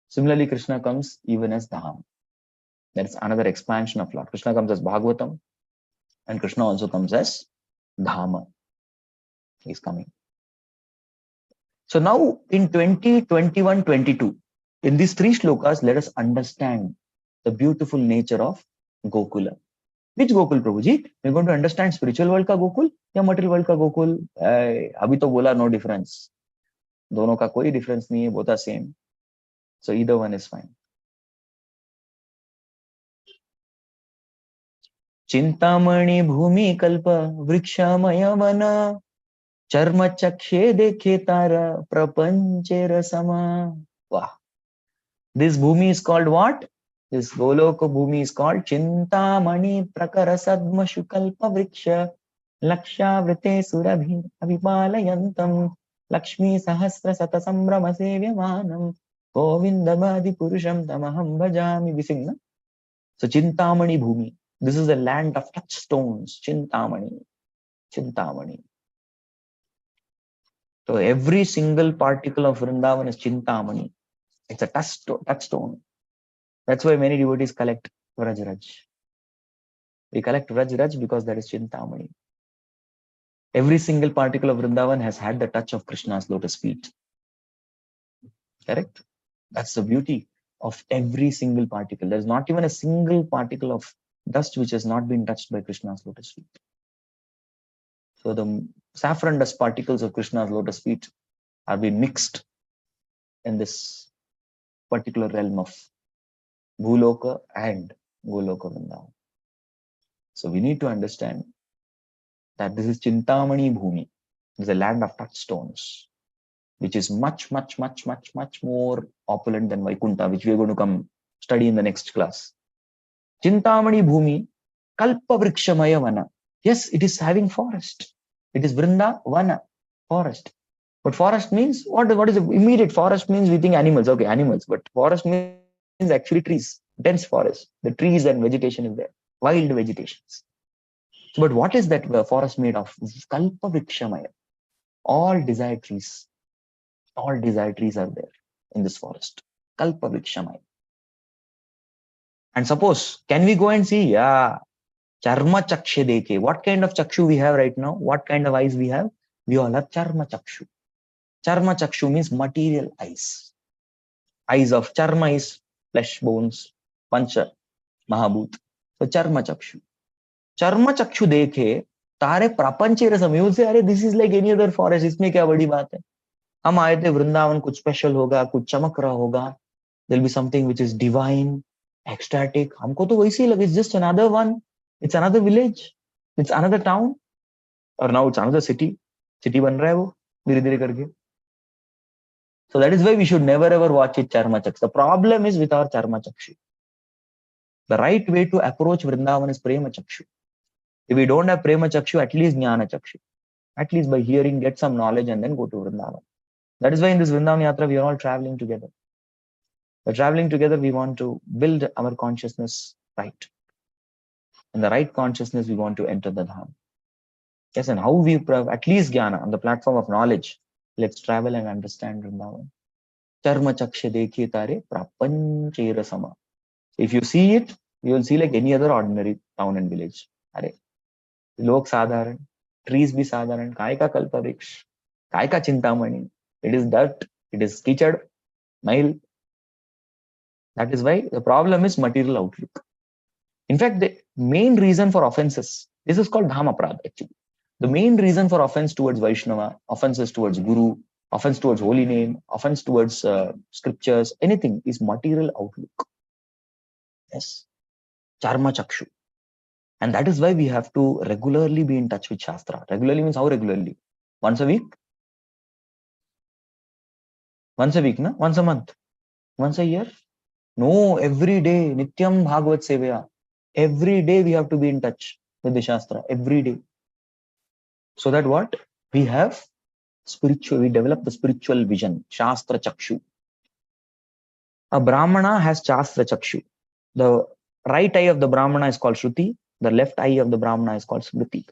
Similarly, Krishna comes even as Dham. That's another expansion of Lord. Krishna comes as Bhagavatam. And Krishna also comes as Dhama. He's coming. So now in 20, 21, 22, in these three shlokas, let us understand the beautiful nature of Gokula. Which Gokul, Prabhuji? We're going to understand spiritual world ka Gokul या material world का गोकुल? अभी तो बोला no difference. दोनों का कोई difference नहीं है, both are same. So either one is fine. Chintamani भूमि कल्प वृक्षमय वन चर्म चक्षे देखे तारा प्रपंचे रसमा. Wow. This bhumi is called what? This Goloka bhumi is called Chintamani Prakara Sadma Shukalpa Vriksha Laksha Vrite Surabhi Abhipalayantam Lakshmi Sahasra Sata Sambrama Sevyamanam Govindamadi Purusham Tamaham Bhajami. We sing, no? So Chintamani bhumi. This is the land of touchstones. Chintamani. Chintamani. So every single particle of Vrindavan is Chintamani. It's a touchstone. That's why many devotees collect Vraj. We collect Vraj because that is Chintamani. Every single particle of Vrindavan has had the touch of Krishna's lotus feet. Correct? That's the beauty of every single particle. There's not even a single particle of dust which has not been touched by Krishna's lotus feet. So the saffron dust particles of Krishna's lotus feet are being mixed in this particular realm of Bhuloka and Goloka Vrindavan. So we need to understand that this is Chintamani Bhumi. It is a land of touchstones, which is much, much, much, much, much more opulent than Vaikunta, which we are going to come study in the next class. Chintamani Bhumi, Kalpa Vrikshamaya Vana. Yes, it is having forest. It is Vrindavana, forest. But forest means, what is the immediate forest means? We think animals, okay, animals. But forest means actually trees, dense forest. The trees and vegetation is there, wild vegetations. But what is that forest made of? Kalpa Vrikshamaya. All desired trees. All desired trees are there in this forest. Kalpa Vrikshamaya. And suppose, can we go and see? Yeah. Charma chakshe dekhe. What kind of chakshu we have right now? What kind of eyes we have? We all have charma chakshu. Charma chakshu means material eyes. Eyes of charma is flesh, bones, pancha, mahabhut. So charma chakshu. Charma chakshu dekhe, तारे प्रापंचे रसम. You will say, अरे this is like any other forest. इसमें क्या बड़ी बात है? हम आए थे वृंदावन, कुछ स्पेशल होगा, कुछ चमक रहा होगा. There will be something which is divine, ecstatic. हमको तो वैसे ही लगे. It's just another one. It's another village. It's another town. Or now it's another city. City बन रहा है वो धीरे धीरे करके. So that is why we should never ever watch it charma chakshu. The problem is with our charma chakshu. The right way to approach Vrindavan is prema chakshu. If we don't have prema chakshu, at least jnana chakshu. At least by hearing, get some knowledge and then go to Vrindavan. That is why in this Vrindavan Yatra, we are all traveling together. By traveling together, we want to build our consciousness right. In the right consciousness, we want to enter the Dham. Yes, and how we at least jnana on the platform of knowledge. Let's travel and understand Vrindavan. Charma chakshe dekhe tare prapanche rasama. If you see it, you will see like any other ordinary town and village. Are log sadharan, trees be sadharan, काय का kalpa vriksha, काय का chintamani. It is dirt, it is kichad, mile. That is why the problem is material outlook. In fact, the main reason for offenses, this is called dham aprad actually. The main reason for offense towards Vaishnava, offenses towards Guru, offense towards holy name, offense towards scriptures, anything is material outlook. Yes, charma chakshu. And that is why we have to regularly be in touch with Shastra. Regularly means how regularly? Once a week? Once a week, na? Once a month? Once a year? No, every day. Nityam Bhagavad Sevaya. Every day we have to be in touch with the Shastra. Every day. So that what? We have spiritual, we develop the spiritual vision. Shastra Chakshu. A Brahmana has Shastra Chakshu. The right eye of the Brahmana is called Shruti. The left eye of the Brahmana is called Smriti.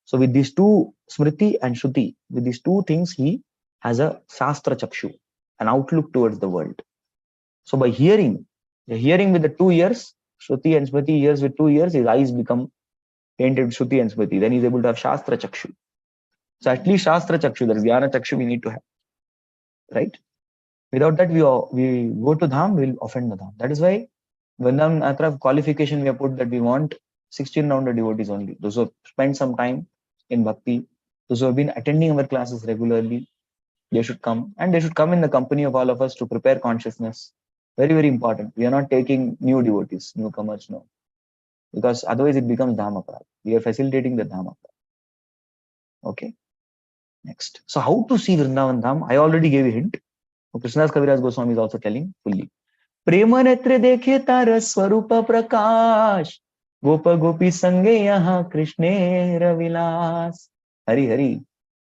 So with these two, Smriti and Shruti, with these two things, he has a Shastra Chakshu, an outlook towards the world. So by hearing, the hearing with the 2 ears, Shruti and Smriti hears with 2 ears, his eyes become painted with Shruti and Smriti. Then he's able to have Shastra Chakshu. So at least Shastra Chakshu, that is Jnana Chakshu we need to have. Right? Without that, we go to Dham, we'll offend the Dham. That is why Vrindavan Yatra qualification we have put that we want 16 rounded devotees only. Those who have spent some time in Bhakti, those who have been attending our classes regularly, they should come. And they should come in the company of all of us to prepare consciousness. Very, very important. We are not taking new devotees, newcomers, no. Because otherwise it becomes Dhamma. We are facilitating the Dhamma. Okay. Next. So how to see Vrindavan Dham? I already gave a hint. Krishnadas Kaviraj Goswami is also telling fully. Prema netre dekhe tara swarupa prakash. Gopa gopi sange yaha Krishne ravilas. Hari Hari.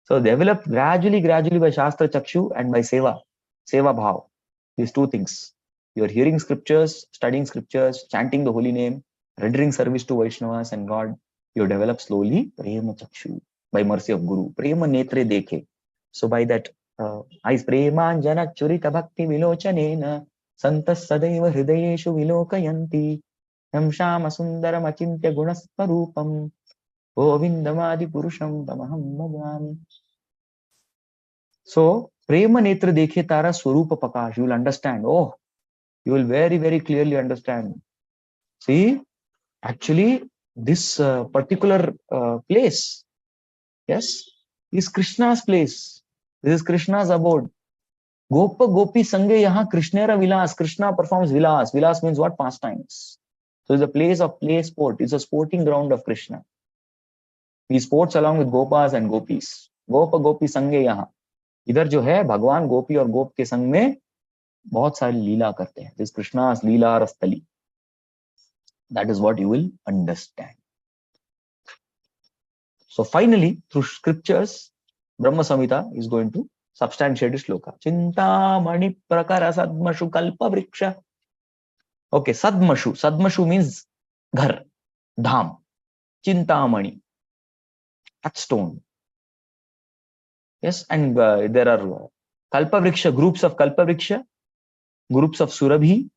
So develop gradually by Shastra Chakshu and by Seva Bhav. These two things. You are hearing scriptures, studying scriptures, chanting the holy name, rendering service to Vaishnavas and God. You develop slowly Prema Chakshu by mercy of Guru. Prema netre dekhe. So by that, eyes Premanjana Churita Bhakti Vilochanena Santas Sadaiva Hridayeshu Vilokayanti Yam Shama Sundaram Achintya Gunasparupam Govindamadi Purusham Tamaham Bhagami. So, Prema Netra Dekhe Tara Swarupa Prakash. You will understand. Oh, You will very, very clearly understand. See, actually, this particular place, yes, is Krishna's place. This is Krishna's abode. Gopa Gopi Sange Yaha Krishnera Vilas. Krishna performs Vilas. Vilas means what? Pastimes. So it's a place of play sport. It's a sporting ground of Krishna. He sports along with Gopas and Gopis. Gopa Gopi Sange Yaha. इधर जो है भगवान गोपी और गोप के संग में बहुत सारी लीला करते हैं. This Krishna's Lila Rastali. That is what you will understand. So finally, through scriptures, Brahma Samhita is going to substantiate this shloka. Chintamani prakara sadmashu kalpa vriksha. Okay, sadmashu. Sadmashu means ghar, dham. Chintamani, touchstone. Yes, and there are kalpa vriksha, groups of kalpa vriksha, groups of surabhi,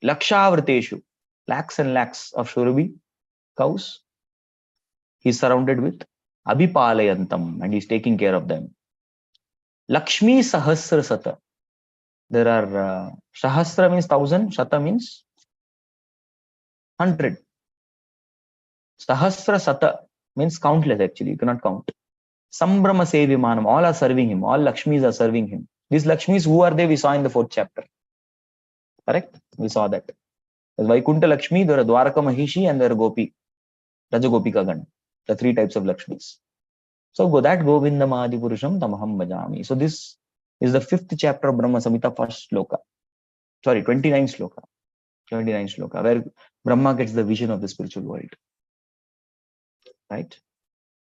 lakshavarteshu, lakhs and lakhs of surabhi cows. He's surrounded with abhipalayantam, and he's taking care of them. Lakshmi sahasra sata. There are sahasra means 1,000, sata means 100. Sahasra sata means countless, actually. You cannot count. Sambrama sevimanam. All are serving him. All Lakshmis are serving him. These Lakshmis, who are they? We saw in the 4th chapter. Correct? We saw that. There's Vaikunta Lakshmi, there are Dwaraka Mahishi, and there are Gopi, Rajagopika Gana. The 3 types of Lakshmis. So go that Govindam Adi Purusham Tamaham Bhajami. So this is the 5th chapter of Brahma Samhita, 1st shloka. Sorry, 29th shloka. 29th shloka, where Brahma gets the vision of the spiritual world. Right?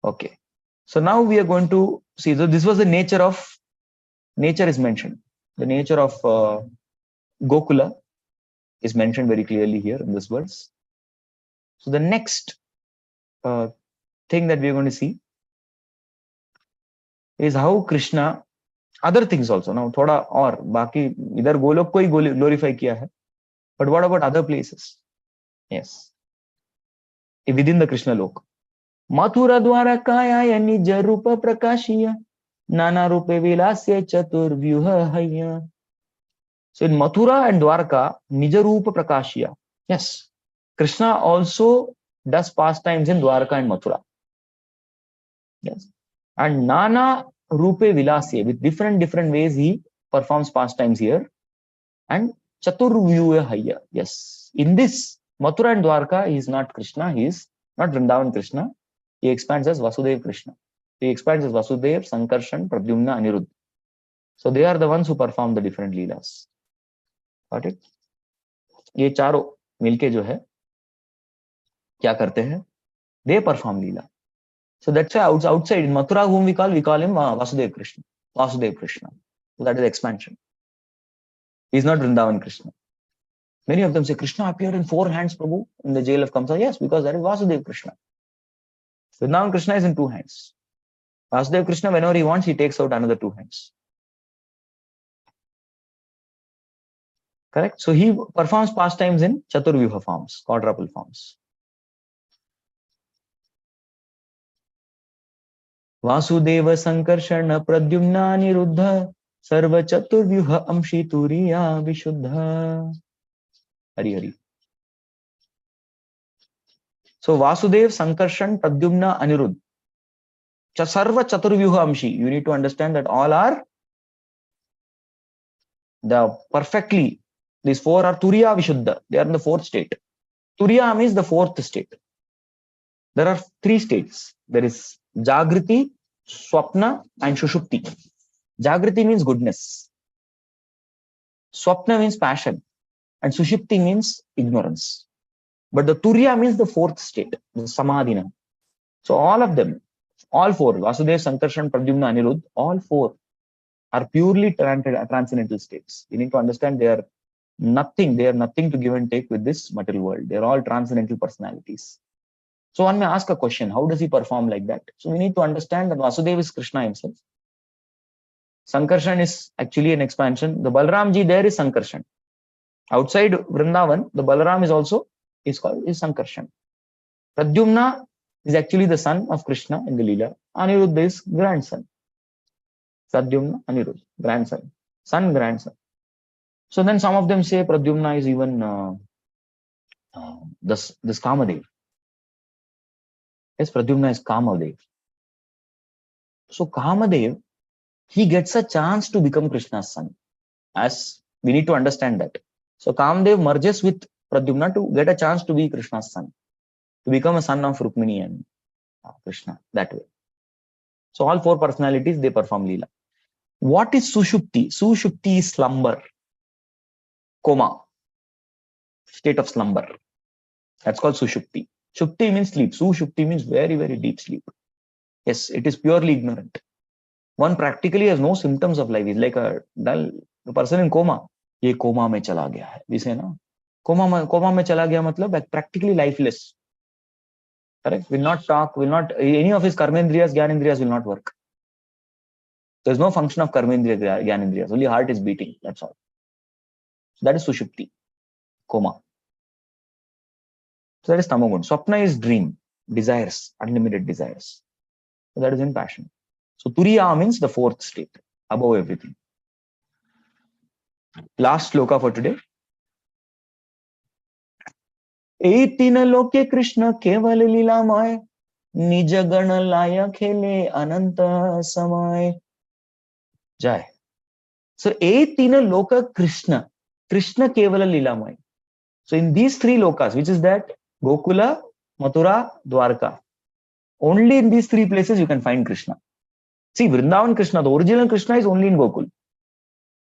Okay. So now we are going to see, so this was the nature is mentioned. The nature of Gokula is mentioned very clearly here in this verse. So the next thing that we are going to see is how Krishna, other things also. Now, thoda or baki idhar Golok ko hi glorify kiya hai. But what about other places? Yes. Within the Krishna Lok. Mathura dwara kaya nija rupa prakashiya nana rupe vilasya chatur vyuha hayya. So in Mathura and Dwarka, nija rupa prakashiya. Yes. Krishna also does pastimes in Dwarka and Mathura. Yes. And nana rupe vilasya, with different ways he performs pastimes here. And chatur vyuha hayya. Yes. In this Mathura and Dwarka, he is not Krishna. He is not Vrindavan Krishna. He expands as Vasudev Krishna. He expands as Vasudev, Sankarshan, Pradyumna, Aniruddha. So they are the ones who perform the different leelas. Got it? ये चारों मिलके जो है क्या करते हैं? They perform leela. So that's why outside in Mathura, whom we call him Vasudev Krishna. Vasudev Krishna. So that is expansion. He is not Vrindavan Krishna. Many of them say Krishna appeared in 4 hands, Prabhu, in the jail of Kamsa. Yes, because that is Vasudev Krishna. Vrindavan Krishna is in 2 hands. Vasudev Krishna, whenever he wants, he takes out another 2 hands. Correct? So he performs pastimes in Chaturvyuha forms, quadruple forms. Vasudeva Sankarshana Pradyumna Niruddha Sarva Chaturvyuha Amshi Turiya Vishuddha. Hari Hari. So Vasudev, Sankarshan, Pradyumna, Aniruddha. Sarva Chaturvyuha Amshi. You need to understand that all are perfectly. These 4 are Turiya Vishuddha. They are in the 4th state. Turiya means the 4th state. There are 3 states. There is Jagriti, Swapna, and Shushupti. Jagriti means goodness. Swapna means passion. And Sushupti means ignorance. But the Turiya means the 4th state, the Samadhina. So all of them, all 4, Vasudev, Sankarshan, Pradyumna, Aniruddha, all 4 are purely transcendental states. You need to understand they are nothing to give and take with this material world. They are all transcendental personalities. So one may ask a question, how does he perform like that? So we need to understand that Vasudeva is Krishna himself. Sankarshan is actually an expansion. The Balramji there is Sankarshan. Outside Vrindavan, the Balaram is Sankarshan. Pradyumna is actually the son of Krishna in the Lila. Aniruddha is grandson. Pradyumna, Aniruddha, grandson. Son, grandson. So then some of them say Pradyumna is even this Kamadev. Yes, Pradyumna is Kamadev. So Kamadev, he gets a chance to become Krishna's son. As we need to understand that. So Kamadev merges with Pradyumna to get a chance to be Krishna's son, to become a son of Rukmini and Krishna that way. So all four personalities, they perform Lila. What is Sushupti? Sushupti is slumber, coma, state of slumber. That's called Sushupti. Shupti means sleep. Sushupti means very, very deep sleep. Yes, it is purely ignorant. One practically has no symptoms of life. He's like a dull person in coma. ये coma में चला गया है. We say ना, coma में चला गया मतलब practically lifeless. Correct? Will not talk. Will not any of his karmendriyas, gyanendriyas will not work. There's no function of karmendriya, gyanendriyas. Only heart is beating. That's all. So that is Sushupti, coma. So that is Tamagun. Swapna is dream, desires, unlimited desires. So that is in passion. So Turiya means the fourth state, above everything. Last sloka for today. ए तीन लोके कृष्ण केवल लीलामय निज गण लाय खेले अनंत समय जय. So ए तीन लोक कृष्ण, कृष्ण केवल लीलामय. So in these three lokas, which is that Gokula, Mathura, Dwarka, only in these three places you can find Krishna. See, Vrindavan Krishna, the original Krishna is only in Gokul.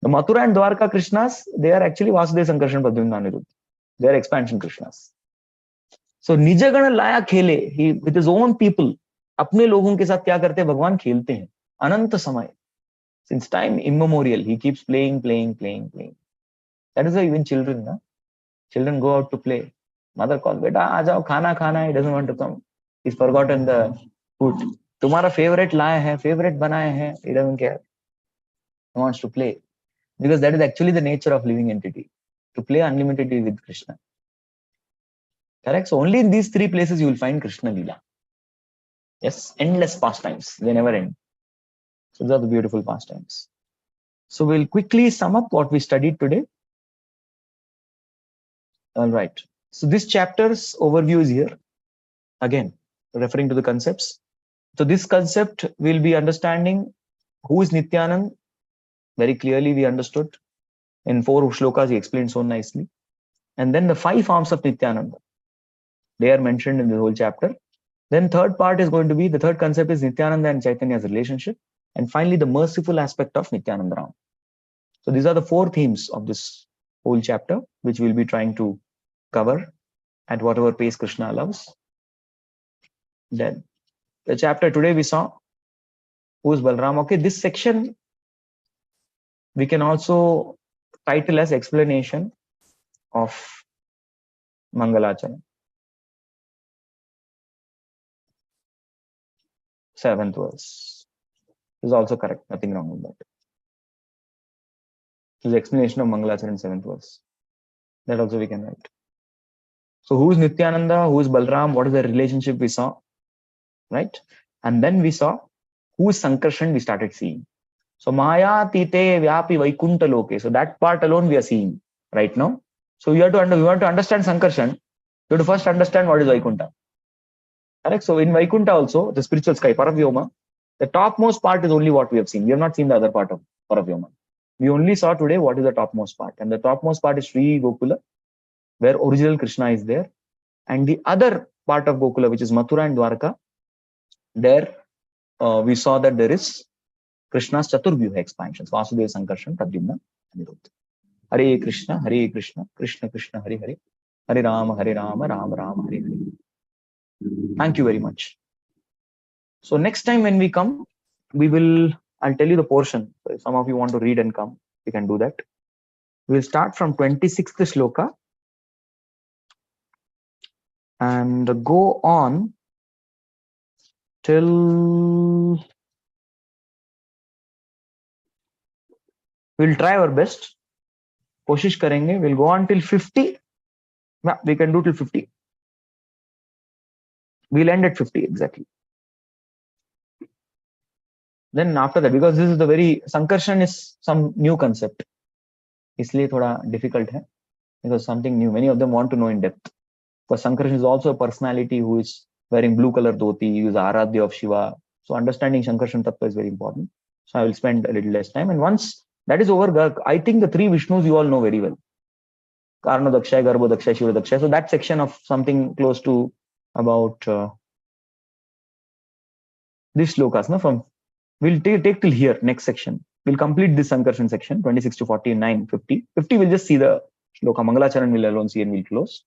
The Mathura and Dwarka Krishnas, they are actually Vasudeva, Sankarshan, Pradyumna, Aniruddha. They are expansion Krishnas. So Nijagana Laya Khele, he with his own people, अपने लोगों के साथ क्या करते हैं? भगवान खेलते हैं अनंत समय. Since time immemorial, he keeps playing. That is why even children, na? Children go out to play. Mother calls, beta, aa jao, khana khana. He doesn't want to come. He's forgotten the food. तुम्हारा favorite लाया है, favorite बनाया है. He doesn't care. He wants to play. Because that is actually the nature of living entity. To play unlimitedly with Krishna. Correct? So only in these three places you will find Krishna Lila. Yes, endless pastimes. They never end. So those are the beautiful pastimes. So we'll quickly sum up what we studied today. All right. So this chapter's overview is here. Again, referring to the concepts. So this concept will be understanding who is Nityanand. Very clearly we understood. In 4 shlokas he explained so nicely. And then the 5 forms of Nityananda. They are mentioned in the whole chapter. Then third part is going to be, the third concept is Nityananda and Chaitanya's relationship. And finally, the merciful aspect of Nityananda Ram. So these are the 4 themes of this whole chapter, which we'll be trying to cover at whatever pace Krishna allows. Then the chapter today we saw, who is Balram? Okay, this section we can also title as explanation of Mangalacharana. 7th verse is also correct. Nothing wrong with that. This is the explanation of Mangalacharana 7th verse. That also we can write. So who is Nityananda? Who is Balram? What is the relationship we saw? Right? And then we saw who is Sankarshan we started seeing. So Maya Tite Vyapi Vaikunta Loke. So that part alone we are seeing right now. So you want to understand Sankarshan, you have to first understand what is Vaikunta. Correct? So in Vaikunta also, the spiritual sky, Paravyoma, the topmost part is only what we have seen. We have not seen the other part of Paravyoma. We only saw today what is the topmost part. And the topmost part is Sri Gokula, where original Krishna is there. And the other part of Gokula, which is Mathura and Dwarka, there we saw that there is Krishna's Chaturvyuha expansions, Vasudeva, Sankarshan, Pradyumna, Aniruddha. Hare Krishna, Krishna Krishna, Hare Hare, Hare Rama, Rama Rama, Hare Hare. Thank you very much. So next time when we come, I'll tell you the portion. So if some of you want to read and come, you can do that. We'll start from 26th shloka and go on till, we'll try our best. Koshish karenge. We'll go on till 50. Yeah, we can do till 50. We'll end at 50 exactly. Then after that, because this is the very, Sankarshan is some new concept. इसलिए थोड़ा difficult है, because something new. Many of them want to know in depth. Because Sankarshan is also a personality who is wearing blue color dhoti, he is Aradhya of Shiva. So understanding Sankarshan Tattva is very important. So I will spend a little less time. And once that is over, I think the three Vishnus you all know very well. Karna Dakshaya, Garbho Dakshaya, Shiva Dakshaya. So that section of something close to about this shlokas, no? From we'll take till here, next section. We'll complete this Sankarshan section, 26 to 49, 50. 50 we'll just see the shloka. Mangalacharan will alone see and we'll close.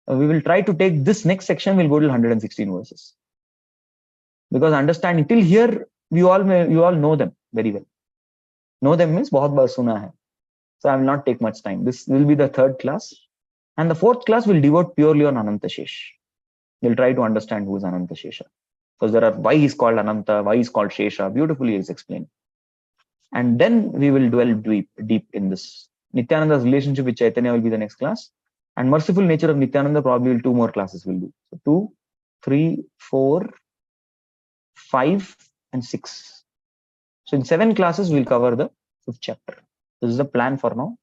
We will try to take this next section, we'll go to 116 verses. Because understanding till here, you all know them very well. Know them means bahut baar suna hai. So I will not take much time. This will be the third class. And the fourth class will devote purely on Ananta Shesh. We'll try to understand who is Ananta Shesha. Because there are why he's called Ananta, why he's called Shesha. Beautifully is explained. And then we will delve deep in this. Nityananda's relationship with Chaitanya will be the next class. And merciful nature of Nityananda, probably 2 more classes will do. So 2, 3, 4, 5, and 6. So in 7 classes, we'll cover the 5th chapter. This is the plan for now.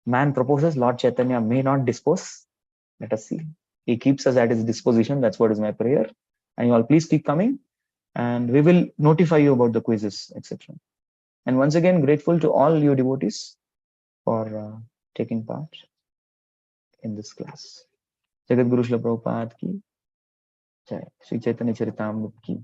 Man proposes, Lord Chaitanya may not dispose. Let us see. He keeps us at his disposition. That's what is my prayer. And you all please keep coming. And we will notify you about the quizzes, etc. And once again, grateful to all you devotees for taking part in this class. Jagat Guru Srila Prabhupada ki Jai. Sri Chaitanya Charitamrita ki